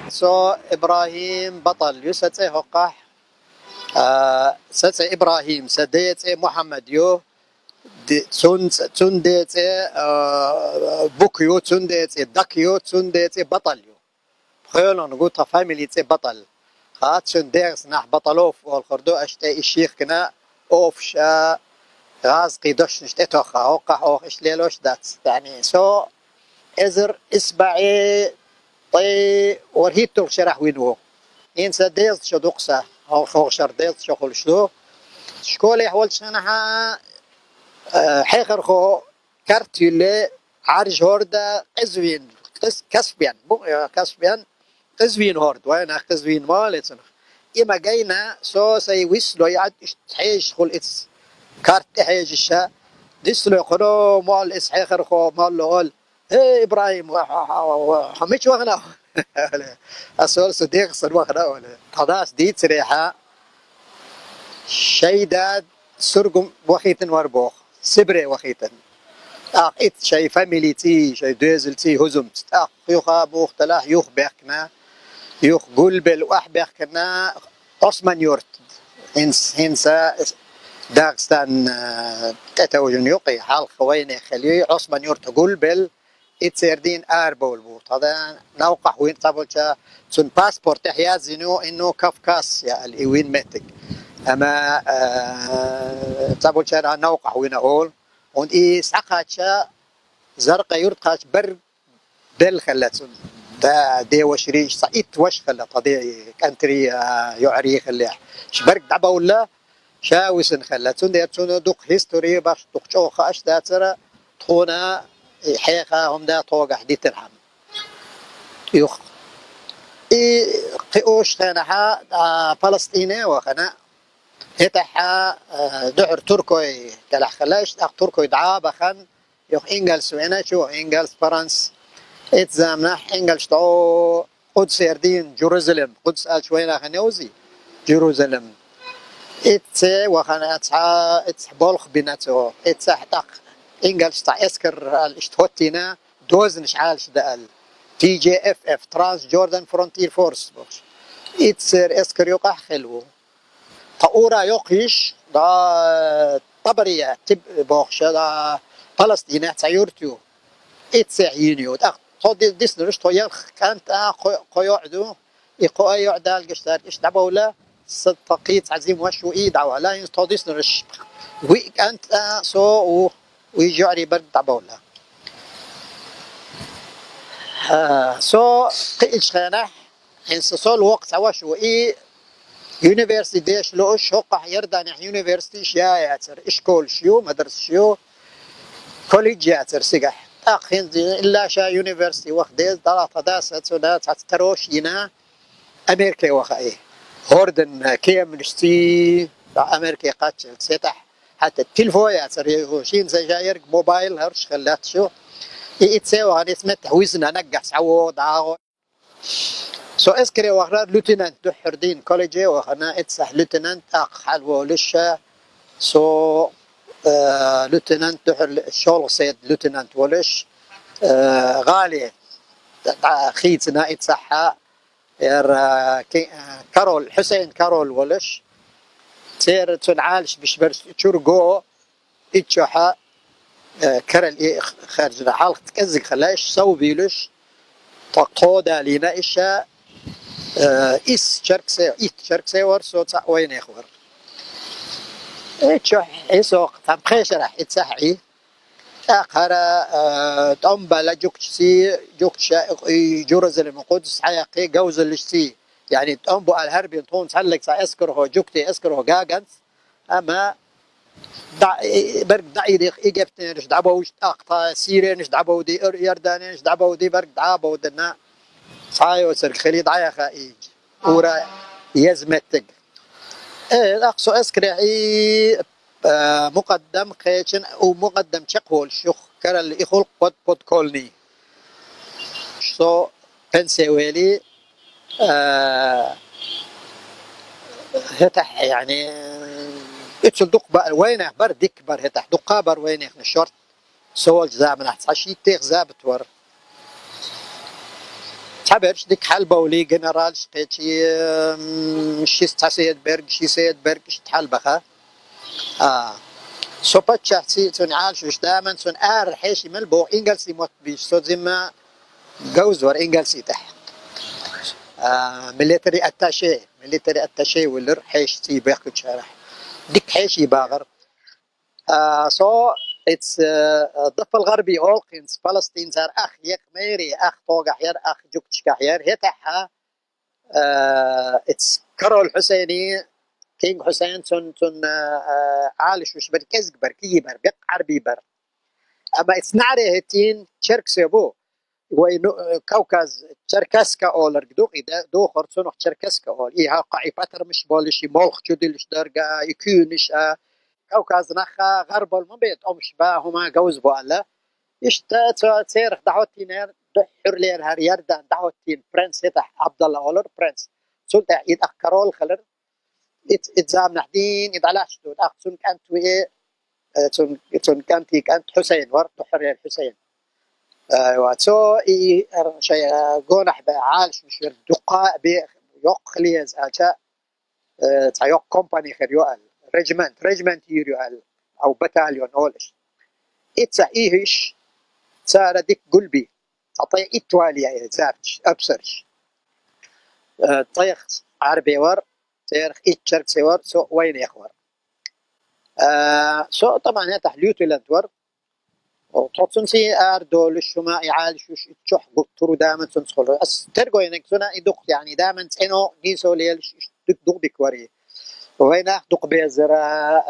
سو إبراهيم بطل يسأل هقح سأل إبراهيم سديت محمد يو تون ديت بوكيو تون ديت دكيو تون ديت بطل يو خيلون قوتا فاميلي تي بطل خاتشن ديرس نح بطلوف والخردو اشتي الشيخ كنا اوف شا غاز قيدوش نشتي توخا هوقح اوخ اشليلوش دات يعني سو ازر اسبعي طي ورهيتو شرح وينو انسا ديز شو دوقسا او خوشر ديز شو خلشدو شكولي حول شنها حيخر خو كارتيلي عارج هوردا قزوين كسبيان كسبيان قزوين هورد وين قزوين مالتنا إما جينا سو سي ويسلو يعد حيج خل إتس كارت حيج الشا ديسلو خلو مال إس حيخر خو مال لول هي إبراهيم حميش وغنا أسول صديق صد وغنا ولا خلاص ديت سريحة شيداد سرقم وخيتن وربوخ سبري وخيتن إت شيء فاميليتي شيء دوزلتي هزمت يوخا بوخ تلاح يوخ بيخنا يوخ قلبل وأح بيخنا عثمان يورت هنسا داغستان تتوجن يوقي حال خويني خليه عثمان يورت قلبل إتسردين آربول بوت هذا نوقع وين طابلشا تون باسبورت حيازينو إنه كافكاس يا الإيوين متك أما طابلشا نوقع وين أقول und ساقاتشا زرقا يرتقاش بر بل خلاتون دا دي وشريش صعيت وش خلات هذه كانتري يعري خليح شبرك دعبا ولا شاوسن خلاتون ديرتون دوق هيستوري باش دوق شوخا اش داتر تخونا حيقا هم دا طوق حدي ترحم يخ قيوش خانها فلسطيني وخنا هتحا دعر تركوي كلاح خلاش تركوي دعابة خان يخ إنجلس وينا شو إنجلس فرنس اتزامنح إنجلس تو قدس يردين جيروزلم قدس قال شوينا خنيوزي جيروزلم اتسي وخنا اتسح بولخ بيناتو اتسح تق إنجلس تاع اسكر الاشتهوتينا دوزن شعال شدال تي جي اف اف ترانس جوردن فرونتير فورس بوش اتسر اسكر يقع خلو طاورا يوقيش دا طبرية تب بوخشة دا فلسطين تسيورتيو اتسعينيو دا خود ديسنرش تو يرخ كانت قيعدو يقوى يعدا القشتار ايش دعولا صدقيت عزيم وشو اي دعوة لا ينستو ديسنرش وي كانت سو ويجعري برد دعولا سو قيلش خانح انسا سو الوقت وشو اي يونيفرسيتي ديش لوش هقع يردان يونيفرسيتي شيا ياتر اشكول شيو مدرس شيو كوليج ياتر سقح اخين الا شا يونيفرسيتي وخديز ثلاثة داسة سودات تروش ينا امريكا وخايه هوردن كيمنشتي امريكا قاتل سيتح حتى التلفون ياتر يوشين سجاير موبايل هرش خلات شو يتساوى غادي تمتح وزنها نقع سعود عاو سو اسكري وغرار لوتينانت دحردين كوليجي وخنا اتسح لوتينانت اق حلوه لشا سو لوتينانت دحر شول سيد لوتينانت ولش غالي خيتنا اتسحها كارول حسين كارول ولش سير تنعالش بشبر تشرقو اتشحا كرل خارج حلقة كزك خلاش سو بيلش تقودا لنا إشا إس شركسي ورسو وين يخبر إيش إسوق تبخيش راح يتسحي آخر تنبلا جوكسي جورز المقدس حيقي جوز الشتي يعني تنبو الهربي تون سلك سأسكره جوكتي أسكره جاجنس أما برق دعيدي إيجابتين إيش دعبوش أقطع سيرين إيش دعبو دي يردان إيش دعبو دي برق دعبو دنا صايو سر خليد عيا خايج ورا يزمتك أقصو أسكري مقدم خيشن أو مقدم شقول شخ كرل يخلق بود كولني شو بنسويلي هتح يعني اتشل دق بقى وينه بردك بر هتح دقا بر وينه الشرط سوال زامن حتى شي تيغ زابت ور تعبرش ديك حال بولي جنرال شقيتي شي ستاسيد بيرج شي سيد بيرج شتحال بخا سوبات شخصي تنعال شوش دائما تن حيشي ملبو إنجلسي موت بيش سو زما جوزور إنجلسي تح ميليتري أتاشي ولر حيش تي بيخد شرح ديك حيشي باغر so it's الضفة الغربي أولقينز فلسطين زار أخ يك ميري أخ طوق حير أخ جوكتش كحير هتحها it's كارول حسيني كينغ حسين تن عالش وش بركز بركي بر بق عربي بر أما it's نعري هتين تشركسيبو وين كوكاز تشركسكا أولر قدوق إذا دو خرطون تشركسكا أول إيها قاعي باتر مش بالشي مولخ جدلش درجة يكونش كوكاز نخا غرب المبيت أمش باهما جوز بوالا يشتا تسير دعوتين دحر لير هر يردان دعوتين برنس يتح عبد الله أولر برنس سلطة إذا كارول خلر إتزام نحدين إذا علاش دون أخسون كانت وإيه تون كانتي كانت حسين ورد دحر لير حسين واتسو إي شيء جونح بعالش مش دقاء بيقليز أجا تايوك كومباني خير يوال ريجمنت يريال أو باتاليون أولش إتسا إيهش سارة ديك قلبي تعطي إتواليا زارش أبصرش طيخ عربي ور تيرخ إتشرك سور سو وين يخور سو طبعا هتا حليوتو لانتور وتوتسنسي أردول الشماء يعالش وش تشح قطرو دائما تنسخل ترجو إنك سنا يدق يعني دائما إنه جيسو ليش دق بكوري وين دق بيزرا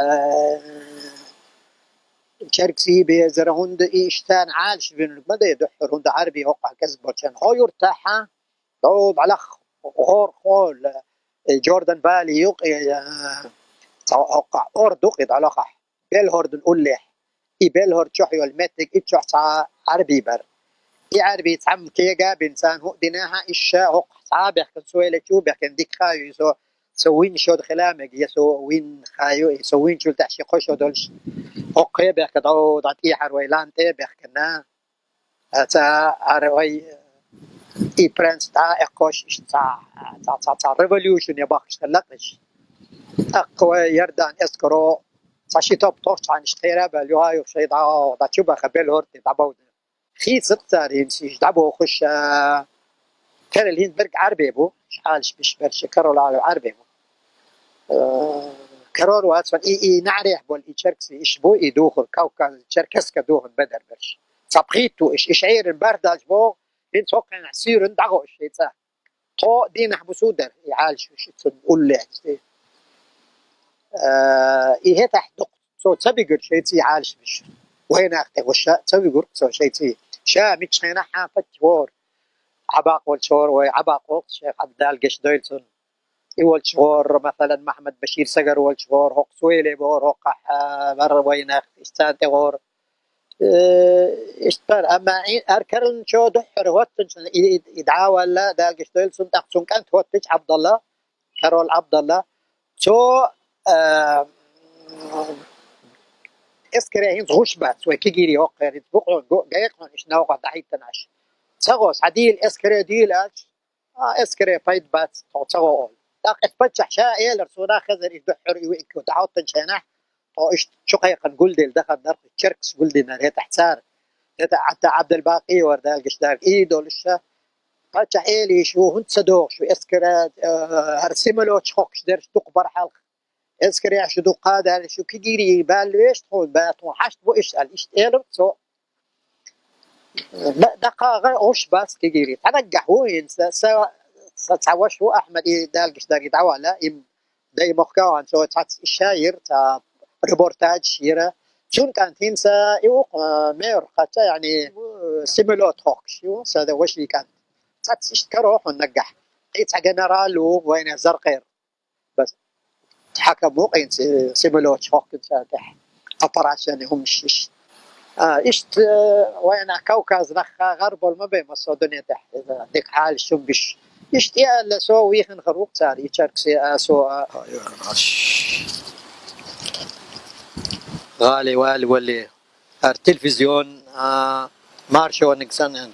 شركسي بيزرا هند إيشتان عالش بين مدى يدحر هند عربي وقع كسبر كان هو يرتاح دود على غور خول جوردن بالي يقع وقع أردق على قح بيلهورد الأولح بيلهورد شحي والمتك إتشح عربي بر عربي تعم كيجا بإنسان هو ديناها إشا هو صعب يحكي سويلة شو بيحكي ديك خايو يسو سوين شود خلامك يسو وين خايو يسوين شو تحشي قشو دولش هو بيحكي دو دات إيحر ويلان تي بيحكينا تا عروي برنس تا إقوش تا ريفوليوشن يباقش خلقش أقوى يردان إسكرو صاشي توب توش عن اشتيرا باليوهايو شي دا تشوبا خبيل هورتي دعبود خي سقطار ينسيش دعبو خش كان الهند برق عربي بو شحالش بش برش كارول عربي بو كارول واتفن إي نعرف بول إي تشركسي إيش بو إي دوخر كوكا تشركسكا دوخن بدر برش صبغيتو إيش عير برداج بو إن توقع نعسير ندعو إيش يتسا تو دين حبسو در يعالش إيش تقول له إيه تحدق سو تبيقر شيء تي عالش مش وين أختي وشاء تبيقر سو شيء تي شا مش هنا حافظ شور عباق والشور وعباق وقت شيخ عبدال قش دايلسون يول شور مثلا محمد بشير سجر والشور هوك سويلي بور هوك بر وين استانتي غور اشتر أما أركرن شو دحر واتن يدعى ولا دال قش دايلسون تقصون كانت واتش عبد الله كارول عبد الله شو اسكري هنز غشبات وكيجيري هوقر بقعون جايقون إيش نوقع دحيت تنعش تغوص عديل اسكري ديلاش اسكري بايد بات تغوص داق اتبجح شائل رسونا خزر يدحر يوئك وتعود تنشانح تو إيش شقيقا قلدل دخل درق الشركس قلدنا هي تحتار حتى عبد الباقي وردال قشدار إيدو للشا بجح إيلي شو هنت صدوق شو اسكري هرسملو تشخوكش درش تقبر حلق اسكري عشدو قادة شو كيجيري بالويش تقول باتو حشت بو إشتال إشتالو سو دقائق وش بس كيجيري تنجح هو ينسى ستعوش هو أحمد دال قشدار يدعوا لا داي مخكوان سو تحس الشاير تا ريبورتاج شيرة شون كانت ينسى يوق مير حتى يعني سيمولوت هوك شو هذا وش اللي كان تحس إشتكروح ونجح قيت جنرال وين زرقير بس حكموا قين سيمولوت هوك تفتح أبراشن هم شش إشت وين كوكاز نخا غرب المبين مصدني تحت ديك حال شو بش إشت يا لسوي خن خروق تاري يشارك سو غالي والي التلفزيون مارشو نكسن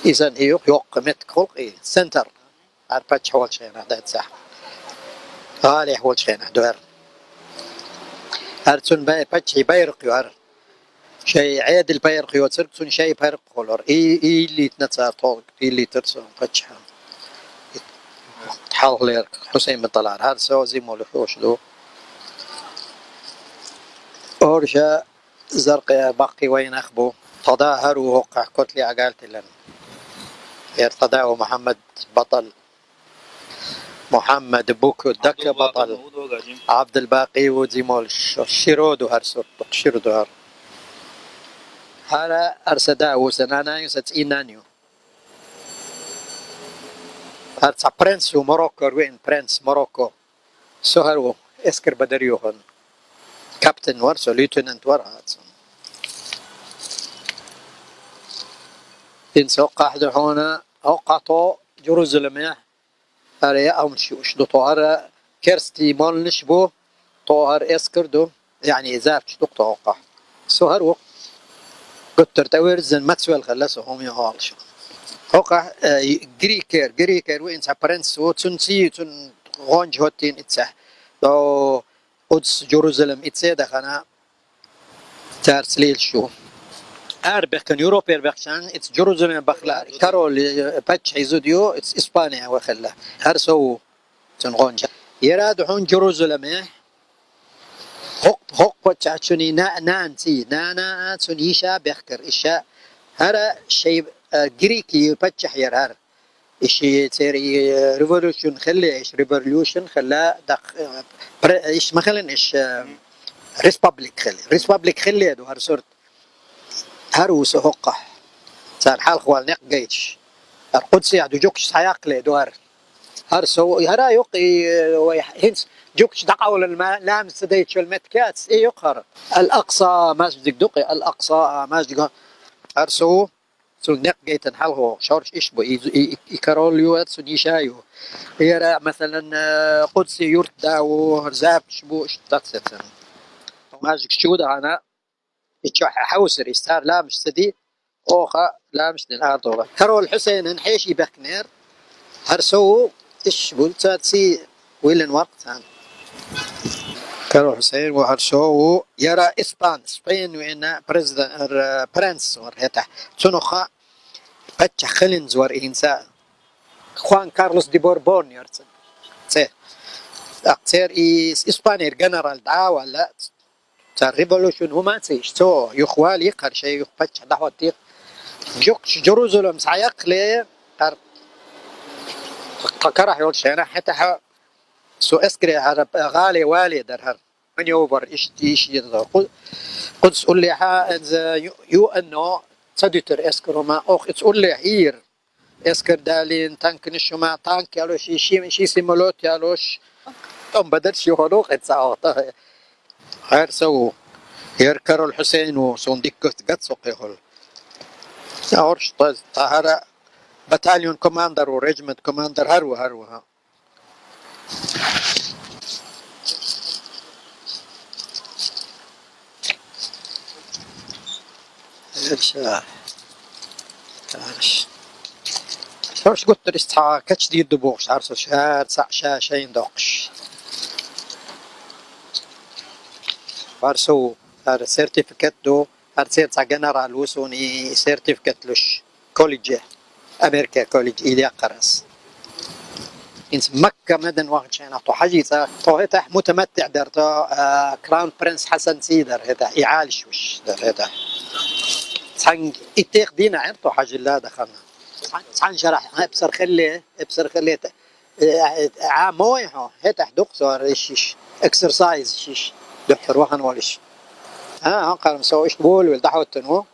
إذن يوق مت خلق سنتر أربعة حول شينا ده صح غالي حول شينا دوار هرتون باتشي بيرق يوار شيء عادل بيرق يوترتون شيء بيرق خلور إي اللي تنتصر طول اللي ترسم باتشها تحاول لير حسين بن طلال هذا سو زي مولو خوش دو أورجا زرق باقي وين أخبو تظاهر ووقع كتلي عقالت لنا يرتضاه محمد بطل محمد بوكو دك بطل عبد الباقي وديمول شيرودو هرسور شيرودو هر هذا أرسدا وسنانا يسات إنانيو هرسا برنس وموروكو وين برنس موروكو سهرو اسكر بدريوهن كابتن ورسو ليوتننت ورهاتسو إن سوق أحد هنا أوقاتو جروزلمه هريا أو مشيوش دو طوهر كرستي مال نشبو طوهر اسكردو يعني زافش دو توقع سهر وقت قطر تاورزن ماتسوال خلصو هم يهالش وقع جريكر وين سابرنس وتنسي تن غونج هوتين اتسح دو قدس جروزلم اتسي دخنا تارسليل شو أربعين يوروبي أربعين إتس جروزلم بخلا كارول باتش عيزوديو إتس إسبانيا وخلا هرسو تنغونجا يراد حون جروزلم هق باتشوني نانسي نانا تسونيشا بخكر إشا هرا شيء جريكي باتش حير إشي تيري ريفولوشن خلي إيش ريفولوشن خلا دق إيش مثلا إيش ريسبابليك خلي دو هرسورت هروس هقة صار حال خوال نق جيش القدس يعدو جوكش حياقلي دوار هرسو هرا يقي هنس جوكش دقاول الماء لامس ديتش المتكاتس اي يقهر الأقصى مسجد دقي الأقصى مسجد هرسو سو نق جيتن حالهو شورش إشبو إيكاروليو سونيشايو يرى مثلا قدسي يورت داو هرزاب شبو اشتاتسن مسجد شودا أنا يتشوح حوسر يستار لامش سدي اوخا لامش للارض كرول حسين نحيشي بكنير هرسو ايش بولتاتسي ويلن وقت كرول حسين وهرسو يرى اسبين وين بريزيدنت برنس ورهتا تنوخا باتش خلنز ور انسا خوان كارلوس دي بوربون يرتن تي اقتر اسبانير جنرال دعا ولا صار ريفولوشن هما تيش تو يخوال يقهر شيء يخبتش دعوة تيق جوكش جروزلم سعيق لي قر كره يقول شيء حتى سو اسكري غالي والي درهر من يوبر ايش يضرب قدس قول لي يو انه تدتر اسكرو ما اخ تقول لي هير اسكر دالين تانك نشو ما تانك يالوش شي سيمولوت يالوش ام بدرش يهولوق اتساوط غير سو يركروا الحسين وصنديق قد سقيهول أورش طهرة باتاليون كوماندر وريجمنت كوماندر هرو ها إيش تعرش شوش قلت رستها كتش دي الدبوش عرسو شهر شاشين دوقش فارسو هذا سيرتيفيكت دو هرسيت جنرال وسوني سيرتيفيكت لش كوليج أمريكا كوليج إيديا قرص إنس مكة مدن وقت شينا تو حجيزة تو هتا متمتع درتا كراون برنس حسن سيدر هتا إعالش وش در هتا تحن إتيق دينا عن تو حاج الله دخلنا تحن شرح ابصر خلي عاموي هتا حدوق صار إيش اكسرسايز شيش دكتور وهن ولش قال مسوي إيش بول والدعوة التنو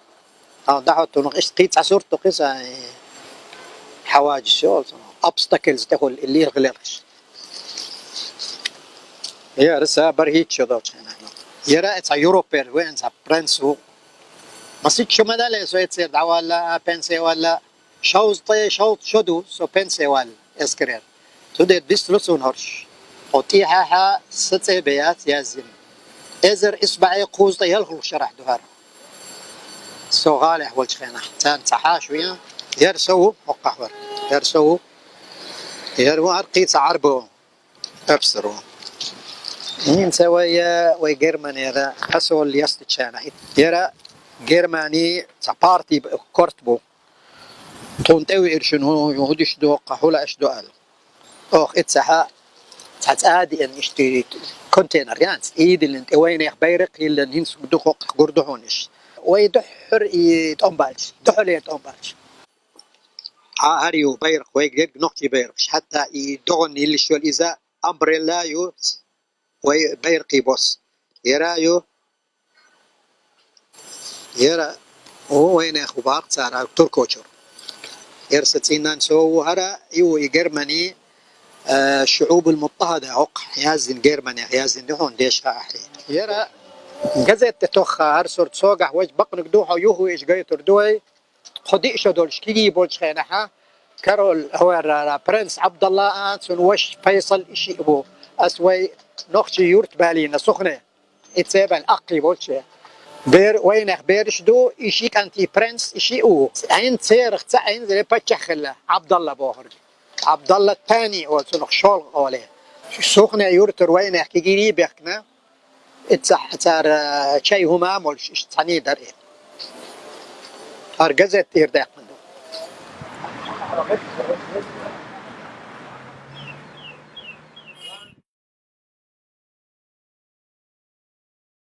دعوة التنو إيش قيت عصورته قصة حواجز شو obstacles تقول اللي يغلقش يا رسا برهيت شو دوت هنا يرى إتس يوروبير وين برنسو ما صير شو مدال سو يتصير دعوة ولا بنسي ولا شوز طي شوط شدو سو بنسي ولا إسكرير تودي ديستلوسون هرش وطيحها ستة بيات يازم إزر إصبعي قوز طي يلخل شرح دهار سو غالي حول شخينا تان تحاش ويا يرسو وقحور يرسو يرو أرقيت عربو أبصرو نين سويا وجرماني هذا أسول يستشانا يرى جرماني سبارتي كورتبو تونتوي إرشنو يهودش دو قحولا إش دو قال أخ إتسحا تاتادي ان اشتري كونتينر يعني ايد اللي انت وين يخبيرق اللي ننس دقوق قردهونش ويدحر يتقنبالش دحر يتقنبالش هاريو بيرق ويقدر نقطي بيرقش حتى يدغن اللي شو الإذا أمبريلا يو ويبيرقي بوس يرايو يرى هو وين يخو باق صار تركوشر يرستينان سو هرا يو يجرمني الشعوب المضطهدة عق يازن جيرمانيا يازن دهون ديش أحي يرى جزت تتوخى هرسور تسوقح وج بقنك دوحة يوهو إيش جاي تردوي خديش دولش كي بولش خينها كارول هو برنس عبد الله أنسون وش فيصل إشي أبو أسوي نخشي يورت بالينا سخنة إتسابن أقي بولش بير وينخ بيرش دو إشي كانتي برنس إشي أو عين سيرخ تعين زي بتشخله عبد الله بوهر عبد الله الثاني وسنخ شول قوله سخنة يورتر وين يحكي جيني بيحكنا اتسح صار شيء هما مولش ثاني دري أرجزت يردق منه